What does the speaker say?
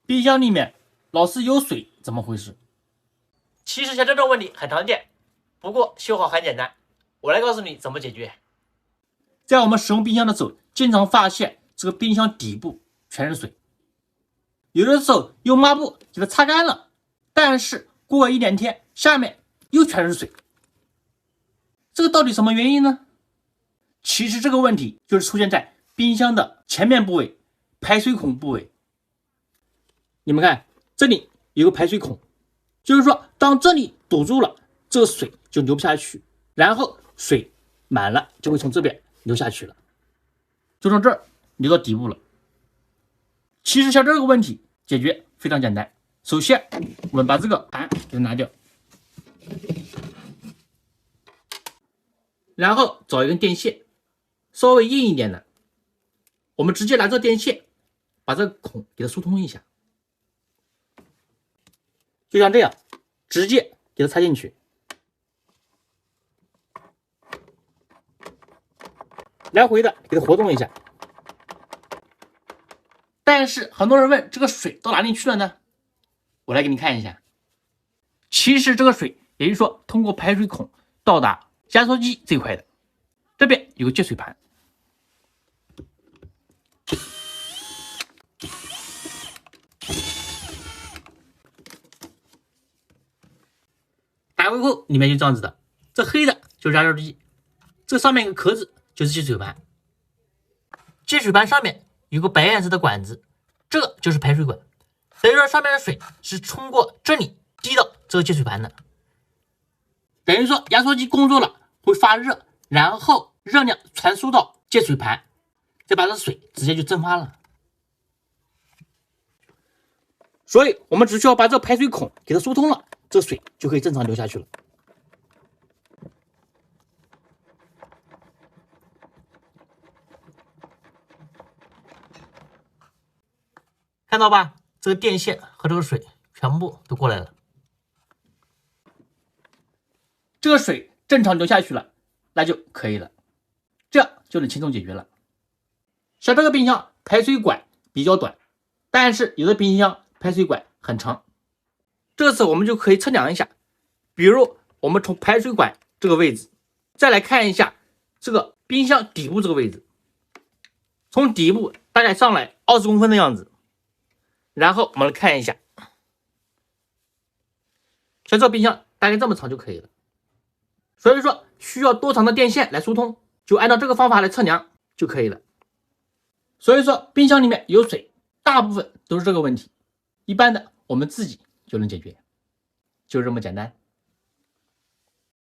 冰箱里面老是有水，怎么回事？其实像这种问题很常见，不过修好很简单，我来告诉你怎么解决。在我们使用冰箱的时候，经常发现这个冰箱底部全是水，有的时候用抹布给它擦干了，但是过一两天下面又全是水，这个到底什么原因呢？其实这个问题就是出现在冰箱的前面部位，排水孔部位。你们看，这里有个排水孔，就是说当这里堵住了，这个水就流不下去，然后水满了就会从这边流下去了，就从这儿流到底部了。其实像这个问题解决非常简单，首先我们把这个盘给它拿掉，然后找一根电线，稍微硬一点的，我们直接拿这个电线把这个孔给它疏通一下，就像这样，直接给它插进去，来回的给它活动一下。但是很多人问，这个水到哪里去了呢？我来给你看一下，其实这个水也就是说通过排水孔到达压缩机这一块的，这边有个接水盘，打开后里面就这样子的，这黑的就是压缩机，这上面有个壳子就是接水盘，接水盘上面有个白颜色的管子，这个就是排水管，等于说上面的水是通过这里滴到这个接水盘的，等于说压缩机工作了会发热，然后热量传输到接水盘，再把这水直接就蒸发了。所以我们只需要把这个排水孔给它疏通了，这水就可以正常流下去了。看到吧？这个电线和这个水全部都过来了，这个水正常流下去了，那就可以了，这样就能轻松解决了。像这个冰箱排水管比较短，但是有的冰箱排水管很长，这次我们就可以测量一下，比如我们从排水管这个位置，再来看一下这个冰箱底部这个位置，从底部大概上来20公分的样子，然后我们来看一下，像这冰箱大概这么长就可以了。所以说需要多长的电线来疏通，就按照这个方法来测量就可以了。所以说冰箱里面有水，大部分都是这个问题，一般的我们自己就能解决，就是这么简单。